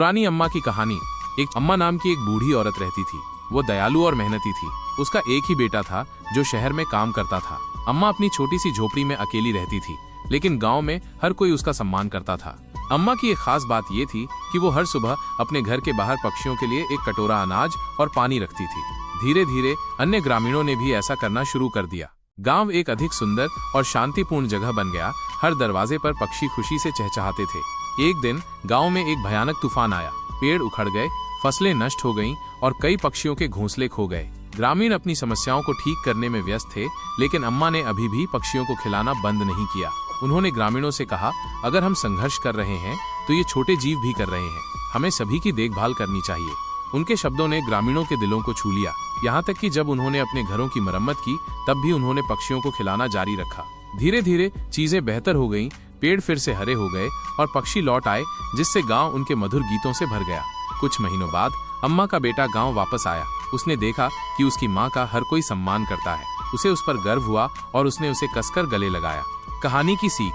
पुरानी अम्मा की कहानी। एक अम्मा नाम की एक बूढ़ी औरत रहती थी। वो दयालु और मेहनती थी। उसका एक ही बेटा था जो शहर में काम करता था। अम्मा अपनी छोटी सी झोपड़ी में अकेली रहती थी, लेकिन गांव में हर कोई उसका सम्मान करता था। अम्मा की एक खास बात ये थी कि वो हर सुबह अपने घर के बाहर पक्षियों के लिए एक कटोरा अनाज और पानी रखती थी। धीरे धीरे अन्य ग्रामीणों ने भी ऐसा करना शुरू कर दिया। गांव एक अधिक सुंदर और शांतिपूर्ण जगह बन गया। हर दरवाजे पर पक्षी खुशी से चहचहाते थे। एक दिन गांव में एक भयानक तूफान आया। पेड़ उखड़ गए, फसलें नष्ट हो गईं और कई पक्षियों के घोंसले खो गए। ग्रामीण अपनी समस्याओं को ठीक करने में व्यस्त थे, लेकिन अम्मा ने अभी भी पक्षियों को खिलाना बंद नहीं किया। उन्होंने ग्रामीणों से कहा, अगर हम संघर्ष कर रहे हैं तो ये छोटे जीव भी कर रहे हैं। हमें सभी की देखभाल करनी चाहिए। उनके शब्दों ने ग्रामीणों के दिलों को छू लिया। यहाँ तक कि जब उन्होंने अपने घरों की मरम्मत की, तब भी उन्होंने पक्षियों को खिलाना जारी रखा। धीरे धीरे चीजें बेहतर हो गईं, पेड़ फिर से हरे हो गए और पक्षी लौट आए, जिससे गांव उनके मधुर गीतों से भर गया। कुछ महीनों बाद अम्मा का बेटा गांव वापस आया। उसने देखा कि उसकी माँ का हर कोई सम्मान करता है। उसे उस पर गर्व हुआ और उसने उसे कसकर गले लगाया। कहानी की सीख।